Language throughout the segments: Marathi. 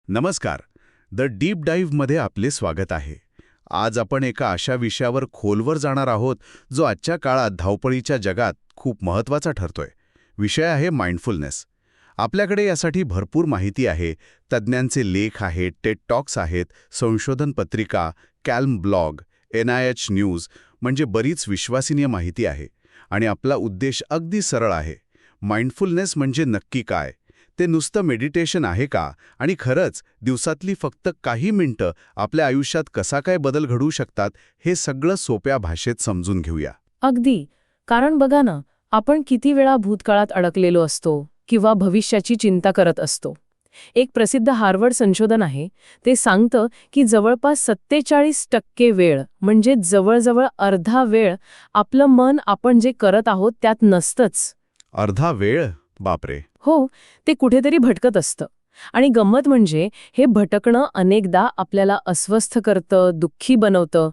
नमस्कार. द डीप डाईव्हमध्ये आपले स्वागत आहे. आज आपण एका अशा विषयावर खोलवर जाणार आहोत जो आजच्या काळात धावपळीच्या जगात खूप महत्त्वाचा ठरतोय. विषय आहे माइंडफुलनेस. आपल्याकडे यासाठी भरपूर माहिती आहे. तज्ज्ञांचे लेख आहेत, टेड टॉक्स आहेत, संशोधन पत्रिका, कॅल्म ब्लॉग, NIH न्यूज म्हणजे बरीच विश्वसनीय माहिती आहे. आणि आपला उद्देश अगदी सरळ आहे. माइंडफुलनेस म्हणजे नक्की काय? ते नुसतं मेडिटेशन आहे का? आणि खरंच दिवसातली फक्त काही मिनिटं आपल्या आयुष्यात कसा काय बदल घडवू शकतात, हे सगळं सोप्या भाषेत समजून घेऊया. अगदी. कारण बघा ना, आपण किती वेळा भूतकाळात अडकलेलो असतो किंवा भविष्याची चिंता करत असतो. एक प्रसिद्ध हार्वर्ड संशोधन आहे, ते सांगतं की जवळपास 47% वेळ म्हणजे जवळजवळ अर्धा वेळ आपलं मन आपण जे करत आहोत त्यात नसतंच. अर्धा वेळ? बापरे. हो, ते कुठेतरी भटकत असतं. आणि गंमत म्हणजे हे भटकणं अनेकदा आपल्याला अस्वस्थ करतं, दुःखी बनवतं.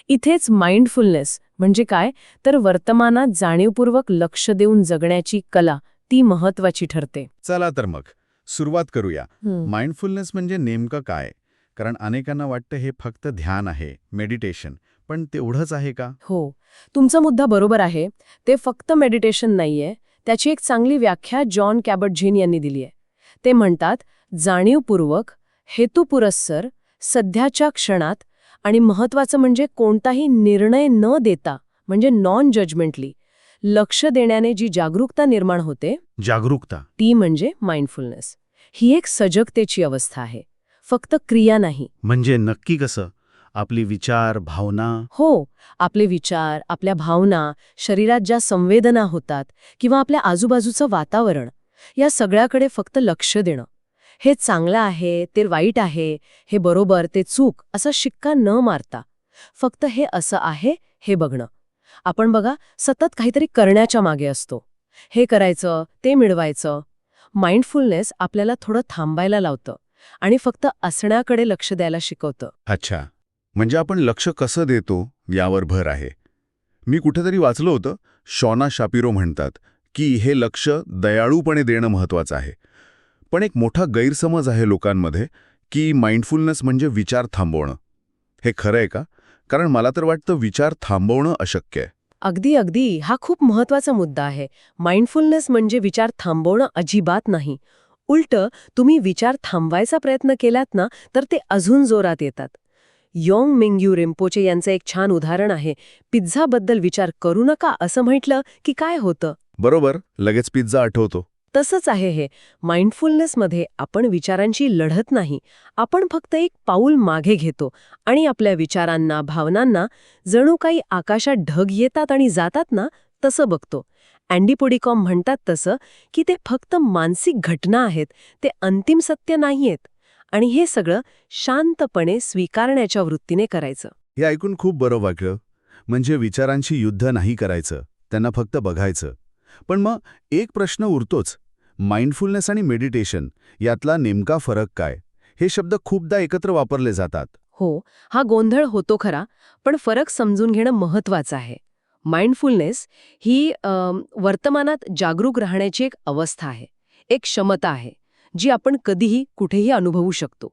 इथेच माइंडफुलनेस म्हणजे काय तर वर्तमानात जाणीवपूर्वक लक्ष देऊन जगण्याची कला ती महत्वाची ठरते. चला तर मग सुरुवात करूया. हं. माइंडफुलनेस म्हणजे नेमकं काय? कारण अनेकांना वाटतं हे फक्त ध्यान आहे, मेडिटेशन. पण तेवढंच आहे का? हो, तुमचा मुद्दा बरोबर आहे. ते फक्त मेडिटेशन नाहीये. त्याची एक चांगली व्याख्या जॉन कॅबट-झिन यांनी दिली आहे. ते म्हणतात, जाणीवपूर्वक, हेतुपुरस्सर, सध्याच्या क्षणात आणि महत्वाचं म्हणजे कोणताही निर्णय न देता म्हणजे नॉन जजमेंटली लक्ष देण्याने जी जागरूकता निर्माण होते जागरूकता. ती म्हणजे माइंडफुलनेस. ही एक सजगतेची अवस्था आहे, फक्त क्रिया नाही. म्हणजे नक्की कसं? आपली विचार, भावना? हो, आपले विचार, आपल्या भावना, शरीरात ज्या संवेदना होतात किंवा आपल्या आजूबाजूचं वातावरण, या सगळ्याकडे फक्त लक्ष देणं. हे चांगलं आहे, ते वाईट आहे, हे बरोबर, ते चूक, असा शिक्का न मारता फक्त हे असं आहे हे बघणं. आपण बघा सतत काहीतरी करण्याच्या मागे असतो. हे करायचं, ते मिळवायचं. माइंडफुलनेस आपल्याला थोडं थांबायला लावतं आणि फक्त असण्याकडे लक्ष द्यायला शिकवतं. अच्छा. म्हणजे आपण लक्ष कसं देतो यावर भर आहे. मी कुठेतरी वाचलं होतं, शॉना शापिरो म्हणतात की हे लक्ष दयाळूपणे देणं महत्त्वाचं आहे. पण एक मोठा गैरसमज आहे लोकांमध्ये की माइंडफुलनेस म्हणजे विचार थांबवणं. हे खरं आहे का? कारण मला तर वाटतं विचार थांबवणं अशक्य आहे. अगदी अगदी, हा खूप महत्वाचा मुद्दा आहे. माइंडफुलनेस म्हणजे विचार थांबवणं अजिबात नाही. उलटं, तुम्ही विचार थांबवायचा प्रयत्न केलात ना तर ते अजून जोरात येतात. योंग मिंग्यू रिम्पोचे यांचं एक छान उदाहरण आहे. पिझ्झाबद्दल विचार करू नका असं म्हटलं की काय होतं? बरोबर, लगेच पिझ्झा आठवतो. तसंच आहे हे. माइंडफुलनेसमध्ये आपण विचारांची लढत नाही, आपण फक्त एक पाऊल मागे घेतो आणि आपल्या विचारांना, भावनांना जणू काही आकाशात ढग येतात आणि जातात ना तसं बघतो. अँडी पुडिकॉम म्हणतात तसं की ते फक्त मानसिक घटना आहेत, ते अंतिम सत्य नाहीयेत. आणि हे सगळं शांतपणे स्वीकारण्याच्या वृत्तीने करायचं. हे ऐकून खूप बरं वाटलं. म्हणजे विचारांशी युद्ध नाही करायचं, त्यांना फक्त बघायचं. पण मग एक प्रश्न उरतोच, माइंडफुलनेस आणि मेडिटेशन यातला नेमका फरक काय? हे शब्द खूपदा एकत्र वापरले जातात. हो, हा गोंधळ होतो खरा, पण फरक समजून घेणं महत्वाचं आहे. माइंडफुलनेस ही वर्तमानात जागरूक राहण्याची एक अवस्था आहे, एक क्षमता आहे, जी आपण कधीही कुठेही अनुभवू शकतो.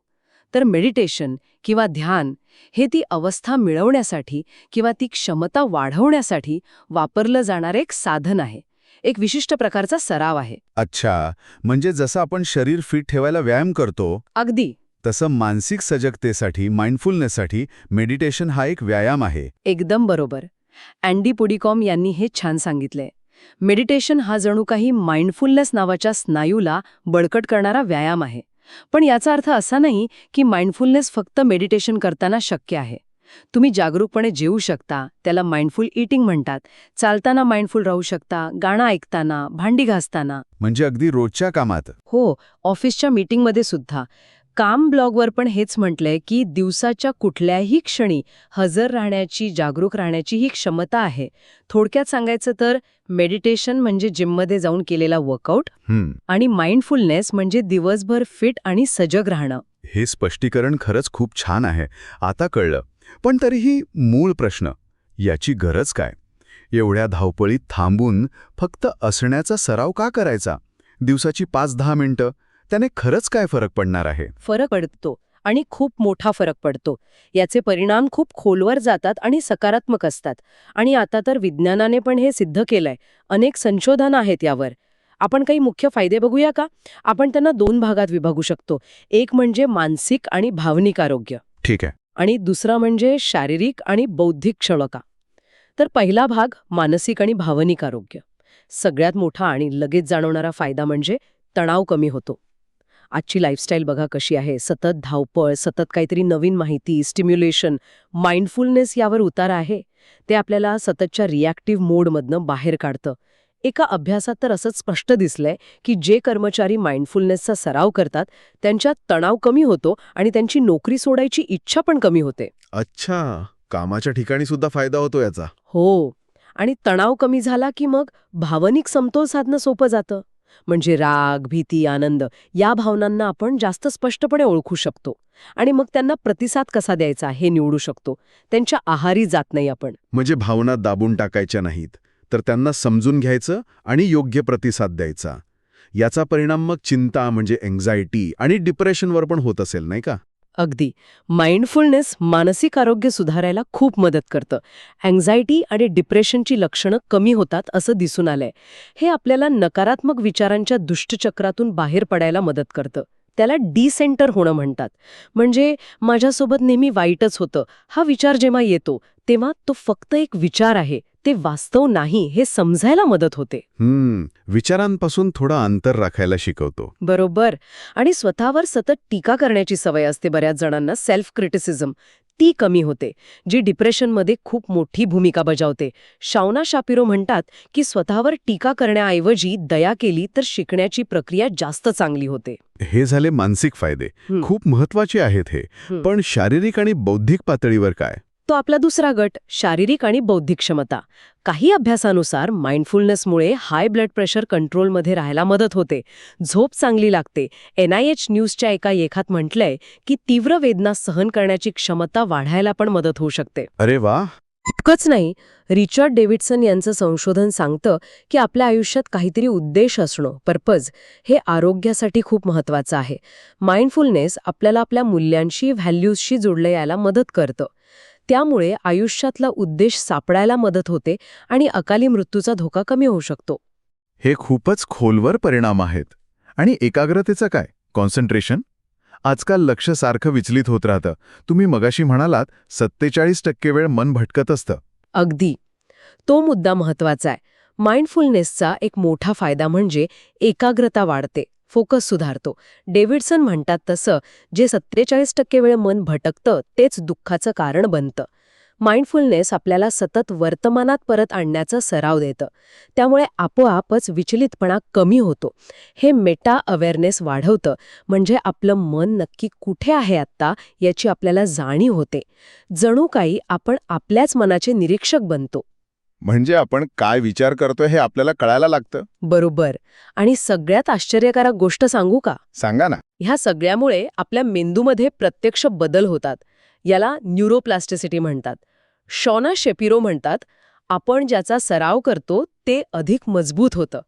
तर मेडिटेशन किंवा ध्यान हे ती अवस्था मिळवण्यासाठी किंवा ती क्षमता वाढवण्यासाठी वापरलं जाणारं एक साधन आहे, एक विशिष्ट प्रकारचा सराव आहे. अच्छा, म्हणजे जसं आपण शरीर फिट ठेवायला व्यायाम करतो, अगदी तसं मानसिक सजगतेसाठी, माइंडफुलनेससाठी मेडिटेशन हा एक व्यायाम आहे. एकदम बरोबर. अँडी पुडिकॉम यांनी हे छान सांगितलंय. मेडिटेशन हा जणू काही माइंडफुलनेस नावाच्या स्नायूला बळकट करणारा व्यायाम आहे. पण याचा अर्थ असा नाही की माइंडफुलनेस फक्त मेडिटेशन करताना शक्य आहे. तुम्ही जागरूकपणे जेवू शकता, त्याला माइंडफुल ईटिंग म्हणतात. चालताना माइंडफुल राहू शकता, गाणं ऐकताना, भांडी घासताना. म्हणजे अगदी रोजच्या कामात. हो, ऑफिसच्या मीटिंगमध्ये सुद्धा. काम ब्लॉगवर पण हेच म्हटलंय की दिवसाच्या कुठल्याही क्षणी हजर राहण्याची, जागरूक राहण्याची ही क्षमता आहे. थोडक्यात सांगायचं तर मेडिटेशन म्हणजे जिममध्ये जाऊन केलेला वर्कआउट आणि माइंडफुलनेस म्हणजे दिवसभर फिट आणि सजग राहणं. हे स्पष्टीकरण खरंच खूप छान आहे. आता कळलं. पण तरीही मूळ प्रश्न, याची गरज काय? एवढ्या धावपळीत थांबून फक्त असण्याचा सराव का करायचा? दिवसाची 5-10 मिनिटं त्याने खरंच काय फरक पडणार आहे? फरक पडतो आणि खूप मोठा फरक पडतो. याचे परिणाम खूप खोलवर जातात आणि सकारात्मक असतात. आणि आता तर विज्ञानाने पण हे सिद्ध केलंय. अनेक संशोधन आहेत यावर. आपण काही मुख्य फायदे बघूया का? आपण त्यांना 2 भागात विभागू शकतो. एक म्हणजे मानसिक आणि भावनिक आरोग्य ठीक आहे. आणि दुसरा म्हणजे शारीरिक आणि बौद्धिक क्षमता. तर पहिला भाग मानसिक आणि भावनिक आरोग्य. सगळ्यात मोठा आणि लगेच जाणवणारा फायदा म्हणजे तणाव कमी होतो. आजची लाईफस्टाईल बघा कशी आहे. सतत धावपळ, सतत काहीतरी नवीन माहिती, स्टिम्युलेशन, माइंडफुलनेस यावर उतार आहे. ते आपल्याला सततच्या रिॲक्टिव्ह मोडमधनं बाहेर काढतं. एका अभ्यासात तर असंच स्पष्ट दिसलंय की जे कर्मचारी माइंडफुलनेसचा सराव करतात त्यांच्यात तणाव कमी होतो आणि त्यांची नोकरी सोडायची इच्छा पण कमी होते. अच्छा, कामाच्या ठिकाणी सुद्धा फायदा होतो याचा. हो. आणि तणाव कमी झाला की मग भावनिक समतोल साधणं सोपं जातं. म्हणजे राग, भीती, आनंद या भावनांना आपण जास्त स्पष्टपणे ओळखू शकतो आणि मग त्यांना प्रतिसाद कसा द्यायचा हे निवडू शकतो. त्यांच्या आहारी जात नाही आपण. म्हणजे भावना दाबून टाकायच्या नाहीत, तर त्यांना समजून घ्यायचं आणि योग्य प्रतिसाद द्यायचा. याचा परिणाम मग चिंता म्हणजे एन्झायटी आणि डिप्रेशनवर पण होत असेल, नाही का? अगदी. माइंडफुलनेस मानसिक आरोग्य सुधारायला खूप मदत करतं. अँक्झायटी आणि डिप्रेशनची लक्षणं कमी होतात असं दिसून आलंय. हे आपल्याला नकारात्मक विचारांच्या दुष्टचक्रातून बाहेर पडायला मदत करतं. त्याला डिसेंटर होणं म्हणतात. म्हणजे माझ्यासोबत नेहमी वाईटच होतं हा विचार जेव्हा येतो तेव्हा तो फक्त एक विचार आहे, ते वास्तव नाही हे समजायला मदत होते. विचारांपासून थोडं अंतर राखायला शिकवतो. बरोबर. आणि स्वतःवर सतत टीका करण्याची सवय असते बऱ्याच जणांना, सेल्फ क्रिटिसिझम, ती कमी होते, जी डिप्रेशनमध्ये खूप मोठी भूमिका बजावते. शाउना शापिरो म्हणतात की स्वतःवर टीका करण्याऐवजी दया केली तर शिकण्याची प्रक्रिया जास्त चांगली होते. हे झाले मानसिक फायदे. खूप महत्वाचे आहेत हे. पण शारीरिक आणि बौद्धिक पातळीवर काय? तो आपला दुसरा गट, शारीरिक आणि बौद्धिक क्षमता. काही अभ्यासानुसार माइंडफुलनेसमुळे हाय ब्लड प्रेशर कंट्रोलमध्ये राहायला मदत होते, झोप चांगली लागते. NIH न्यूजच्या एका लेखात म्हटलंय की तीव्र वेदना सहन करण्याची क्षमता वाढायला पण मदत होऊ शकते. अरे वा. इतकंच नाही, रिचर्ड डेव्हिडसन यांचं संशोधन सांगतं की आपल्या आयुष्यात काहीतरी उद्देश असणं, पर्पज, हे आरोग्यासाठी खूप महत्वाचं आहे. माइंडफुलनेस आपल्याला आपल्या मूल्यांशी, व्हॅल्यूजशी जोडलं यायला मदत करतं. त्यामुळे आयुष्यातला उद्देश सापडायला मदत होते आणि अकाली मृत्यूचा धोका कमी होऊ शकतो. हे खूपच खोलवर परिणाम आहेत. आणि एकाग्रतेचं काय? कॉन्सन्ट्रेशन? आजकाल लक्ष सारखं विचलित होत राहतं. तुम्ही मगाशी म्हणालात 47% वेळ मन भटकत असतं. अगदी. तो मुद्दा महत्वाचा आहे. माइंडफुलनेसचा एक मोठा फायदा म्हणजे एकाग्रता वाढते, फोकस सुधारतो. डेव्हिडसन म्हणतात तसं, जे 47% वेळ मन भटकतं तेच दुःखाचं कारण बनतं. माइंडफुलनेस आपल्याला सतत वर्तमानात परत आणण्याचा सराव देतं. त्यामुळे आपोआपच विचलितपणा कमी होतो. हे मेटा अवेअरनेस वाढवतं, म्हणजे आपलं मन नक्की कुठे आहे आत्ता याची आपल्याला जाणीव होते. जणू काही आपण आपल्याच मनाचे निरीक्षक बनतो. म्हणजे आपण काय विचार करतोय हे आपल्याला कळायला लागतं. बरोबर. आणि सगळ्यात आश्चर्यकारक गोष्ट सांगू का? सांगा ना. ह्या सगळ्यामुळे आपल्या मेंदूमध्ये प्रत्यक्ष बदल होतात. याला न्यूरोप्लास्टिसिटी म्हणतात. शॉना शेपिरो म्हणतात, आपण ज्याचा सराव करतो ते अधिक मजबूत होतं.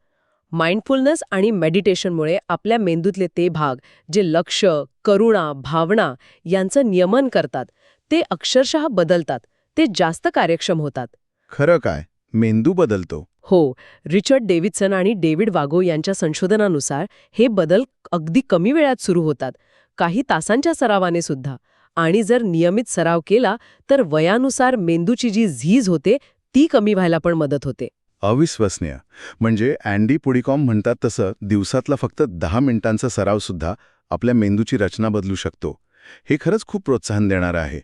माइंडफुलनेस आणि मेडिटेशनमुळे आपल्या मेंदूतले ते भाग जे लक्ष, करुणा, भावना यांचं नियमन करतात, ते अक्षरशः बदलतात. ते जास्त कार्यक्षम होतात. खरं काय? मेंदू बदलतो? हो. रिचर्ड डेव्हिडसन आणि डेव्हिड वागो यांच्या संशोधनानुसार हे बदल अगदी कमी वेळात सुरू होतात, काही तासांच्या सरावाने सुद्धा. आणि जर नियमित सराव केला तर वयानुसार मेंदूची जी झीज होते ती कमी व्हायला पण मदत होते. अविश्वसनीय. म्हणजे अँडी पुडिकॉम म्हणतात तसं दिवसातला फक्त 10 मिनिटांचा सराव सुद्धा आपल्या मेंदूची रचना बदलू शकतो. हे खरंच खूप प्रोत्साहन देणारं आहे.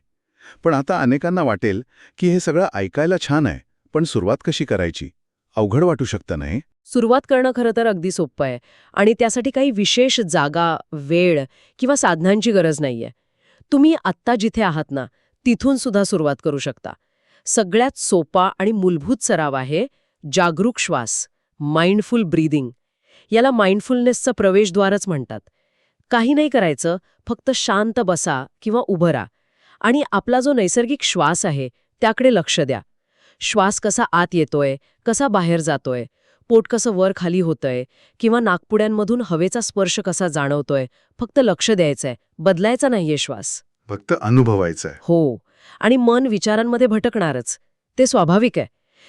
पण आता अनेकांना वाटेल की हे सगळं ऐकायला छान आहे, पण सुरुवात कशी करायची? अवघड वाटू शकतं नाही? सुरुवात करणं खरं तर अगदी सोपं आहे आणि त्यासाठी काही विशेष जागा, वेळ किंवा साधनांची गरज नाहीये. तुम्ही आत्ता जिथे आहात ना, तिथून सुद्धा सुरुवात करू शकता. सगळ्यात सोपा आणि मूलभूत सराव आहे जागरूक श्वास, माइंडफुल ब्रीदिंग. याला माइंडफुलनेसचं प्रवेशद्वारच म्हणतात. काही नाही करायचं, फक्त शांत बसा किंवा उभं राहा आणि आपला जो नैसर्गिक श्वास आहे त्याकडे लक्ष द्या. श्वास कसा आत येतोय, कसा बाहेर जातोय, पोट कसं वर खाली होतंय किंवा नाकपुड्यांमधून हवेचा स्पर्श कसा जाणवतोय, फक्त लक्ष द्यायचंय, बदलायचा नाहीये श्वास. फक्त अनुभवायचं आहे. हो. आणि मन विचारांमध्ये भटकणारच. ते स्वाभाविक आहे.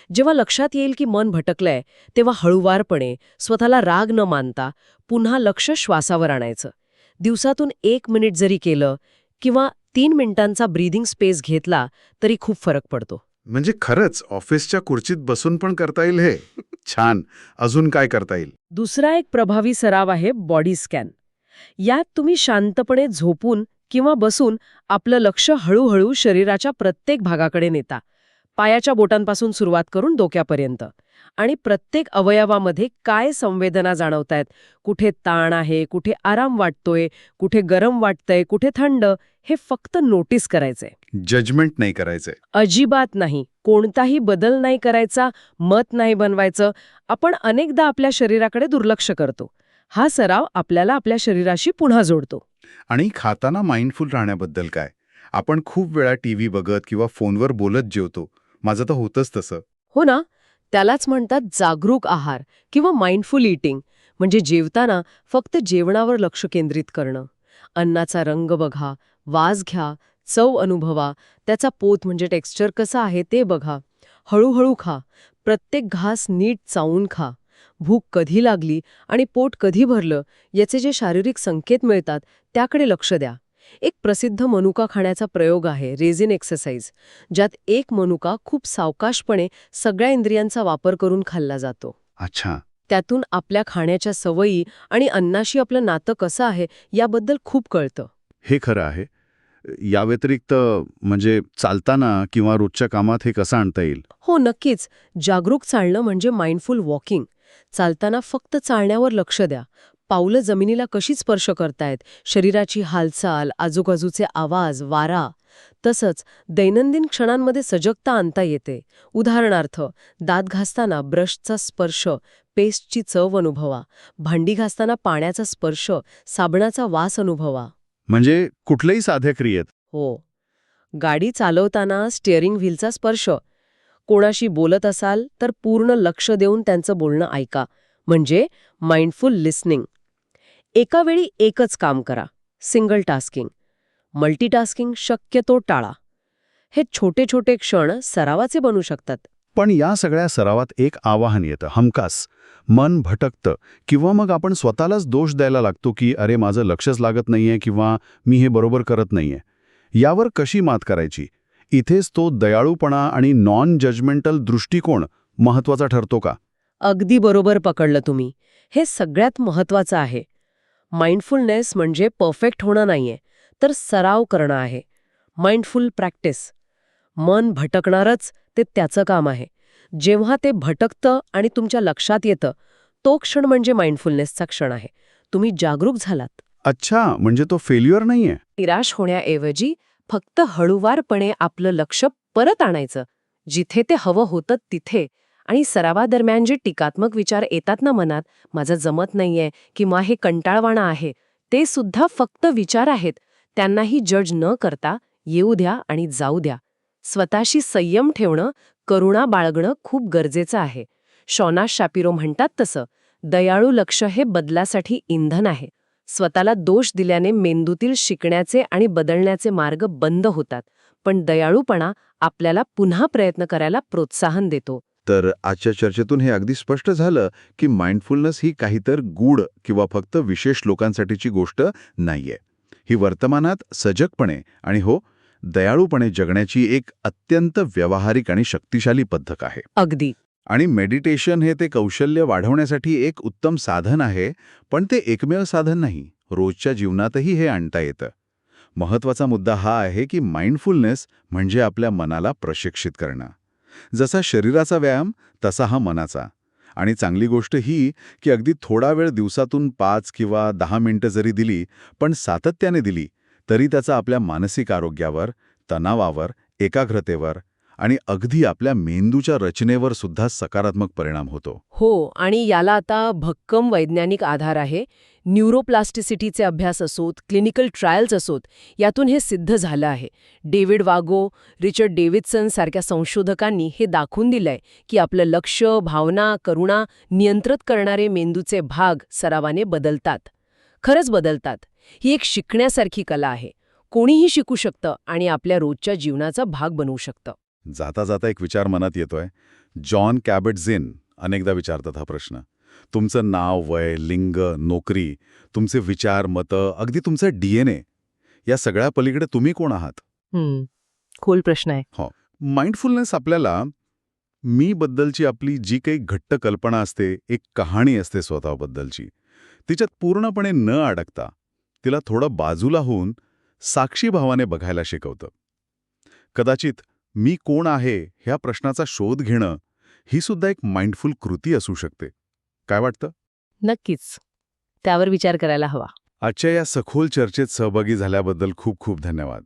जेव्हा लक्षात येईल की मन भटकलंय, तेव्हा हळूवारपणे, स्वतःला राग न मानता, पुन्हा लक्ष श्वासावर आणायचं. दिवसातून 1 मिनिट जरी केलं किंवा 3 मिनिटांचा ब्रीदिंग स्पेस घेतला तरी खूप फरक पडतो. म्हणजे खरंच ऑफिसच्या खुर्चीत बसून पण करता येईल हे. छान. अजून काय करता येईल? दुसरा एक प्रभावी सराव आहे बॉडी स्कॅन. यात तुम्ही शांतपणे झोपून किंवा बसून आपलं लक्ष हळूहळू शरीराच्या प्रत्येक भागाकडे नेता. पायाच्या बोटांपासून सुरुवात करून डोक्यापर्यंत. आणि प्रत्येक अवयवामध्ये काय संवेदना जाणवतायत, कुठे ताण आहे, कुठे आराम वाटतोय, कुठे गरम वाटतंय, कुठे थंड, हे फक्त नोटीस करायचंय. जजमेंट नाही करायचंय. अजिबात नाही. कोणताही बदल नाही करायचा, मत नाही बनवायचं. आपण अनेकदा आपल्या शरीराकडे दुर्लक्ष करतो. हा सराव आपल्याला आपल्या शरीराशी पुन्हा जोडतो. आणि खाताना माइंडफुल राहण्याबद्दल काय? आपण खूप वेळा टीव्ही बघत किंवा फोनवर बोलत जेवतो. माझं तर होतंच तसं. हो ना? त्यालाच म्हणतात जागरूक आहार किंवा माइंडफुल ईटिंग. म्हणजे जेवताना फक्त जेवणावर लक्ष केंद्रित करणं. अन्नाचा रंग बघा, वास घ्या, चव अनुभवा, त्याचा पोत म्हणजे टेक्स्चर कसा आहे ते बघा. हळूहळू खा, प्रत्येक घास नीट चावून खा. भूक कधी लागली आणि पोट कधी भरलं याचे जे शारीरिक संकेत मिळतात त्याकडे लक्ष द्या. एक प्रसिद्ध मनुका खाण्याचा प्रयोग आहे, रेझिन एक्सरसाइज, ज्यात एक मनुका खूप सावकाशपणे सगळ्या इंद्रियांचा वापर करून खाल्ला जातो. अच्छा. त्यातून आपल्या खाण्याच्या सवयी आणि अन्नाशी आपलं नातं कसं आहे याबद्दल खूप कळतं. हे खरं आहे. या व्यतिरिक्त म्हणजे चालताना किंवा रोजच्या कामात हे कसं आणता येईल? हो, नक्कीच. जागरूक चालणं म्हणजे माइंडफुल वॉकिंग. चालताना फक्त चालण्यावर लक्ष द्या. पावलं जमिनीला कशी स्पर्श करतायत, शरीराची हालचाल, आजूबाजूचे आवाज, वारा. तसंच दैनंदिन क्षणांमध्ये सजगता आणता येते. उदाहरणार्थ, दात घासताना ब्रशचा स्पर्श, पेस्टची चव अनुभवा. भांडी घासताना पाण्याचा स्पर्श, साबणाचा वास अनुभवा. म्हणजे कुठल्याही साध्या क्रियेत. हो. गाडी चालवताना स्टिअरिंग व्हीलचा स्पर्श. कोणाशी बोलत असाल तर पूर्ण लक्ष देऊन त्यांचं बोलणं ऐका. म्हणजे माइंडफुल लिसनिंग. एका वेळी एकच काम करा, सिंगल टास्किंग. मल्टीटास्किंग शक्यतो टाळा. हे छोटे छोटे क्षण सरावाचे बनू शकतात. पण या सगळ्या सरावात एक आवाहन येतं, हमखास. मन भटकतं किंवा मग आपण स्वतःलाच दोष द्यायला लागतो की अरे माझं लक्षच लागत नाहीये किंवा मी हे बरोबर करत नाहीये. यावर कशी मात करायची? इथेच तो दयाळूपणा आणि नॉन जजमेंटल दृष्टिकोन महत्वाचा ठरतो का? अगदी बरोबर पकडलं तुम्ही. हे सगळ्यात महत्वाचं आहे. माइंडफुलनेस म्हणजे परफेक्ट होणं नाहीये, तर सराव करणं आहे. Mindful practice. मन भटकणारच, ते त्याचं काम आहे. जेव्हा ते भटकतं आणि तुमच्या लक्षात येतं, तो क्षण म्हणजे माइंडफुलनेसचा क्षण आहे. तुम्ही जागरूक झालात. अच्छा, म्हणजे तो फेल्युअर नाहीये. निराश होण्याऐवजी फक्त हळूवारपणे आपलं लक्ष परत आणायचं, जिथे ते हवं होतं तिथे. आणि सरावादरम्यान जे टीकात्मक विचार येतात ना मनात, माझं जमत नाहीये किंवा हे कंटाळवाणं आहे, ते सुद्धा फक्त विचार आहेत. त्यांनाही जज न करता येऊ द्या आणि जाऊ द्या. स्वतःशी संयम ठेवणं, करुणा बाळगणं खूप गरजेचं आहे. शॉना शापिरो म्हणतात तसं, दयाळू लक्ष हे बदलासाठी इंधन आहे. स्वतःला दोष दिल्याने मेंदूतील शिकण्याचे आणि बदलण्याचे मार्ग बंद होतात, पण दयाळूपणा आपल्याला पुन्हा प्रयत्न करायला प्रोत्साहन देतो. तर आजच्या चर्चेतून हे अगदी स्पष्ट झालं की माइंडफुलनेस ही काहीतर गूढ किंवा फक्त विशेष लोकांसाठीची गोष्ट नाहीये. ही वर्तमानात सजगपणे आणि दयाळूपणे जगण्याची एक अत्यंत व्यावहारिक आणि शक्तिशाली पद्धत आहे. अगदी. आणि मेडिटेशन हे ते कौशल्य वाढवण्यासाठी एक उत्तम साधन आहे, पण ते एकमेव साधन नाही. रोजच्या जीवनातही हे आणता येतं. महत्वाचा मुद्दा हा आहे की माइंडफुलनेस म्हणजे आपल्या मनाला प्रशिक्षित करणं. जसा शरीराचा व्यायाम तसा हा मनाचा. आणि चांगली गोष्ट ही की अगदी थोडा वेळ दिवसातून 5 किंवा 10 मिनिटं जरी दिली, पण सातत्याने दिली, तरी त्याचा आपल्या मानसिक आरोग्यावर, तणावावर, एकाग्रतेवर आणि अगदी आपल्या मेंदूच्या रचनेवर सुद्धा सकारात्मक परिणाम होतो. हो, आणि याला आता भक्कम वैज्ञानिक आधार आहे. न्यूरोप्लास्टिसिटीचे अभ्यास असोत, क्लिनिकल ट्रायल्स असोत, यातून हे सिद्ध झालं आहे. डेव्हिड वागो, रिचर्ड डेव्हिडसन सारख्या संशोधकांनी हे दाखवून दिलंय की आपलं लक्ष, भावना, करुणा नियंत्रित करणारे मेंदूचे भाग सरावाने बदलतात. खरंच बदलतात. ही एक शिकण्यासारखी कला आहे. कोणीही शिकू शकतं आणि आपल्या रोजच्या जीवनाचा भाग बनवू शकतं. जाता जाता एक विचार मनात येतोय. जॉन कॅबट-झिन अनेकदा विचारतात हा प्रश्न. तुमचं नाव, वय, लिंग, नोकरी, तुमचे विचार, मतं, अगदी तुमचा DNA, या सगळ्या पलीकडे तुम्ही कोण आहात? खोल प्रश्न आहे. हो. माइंडफुलनेस आपल्याला मी बद्दलची आपली जी काही घट्ट कल्पना असते, एक कहाणी असते स्वतःबद्दलची, तिच्यात पूर्णपणे न अडकता तिला थोडं बाजूला होऊन साक्षी भावाने बघायला शिकवतं. कदाचित मी कोण आहे ह्या प्रश्नाचा शोध घेणं ही सुद्धा एक माइंडफुल कृती असू शकते. काय वाटतं? नक्कीच. त्यावर विचार करायला हवा. आजच्या या सखोल चर्चेत सहभागी झाल्याबद्दल खूप खूप धन्यवाद.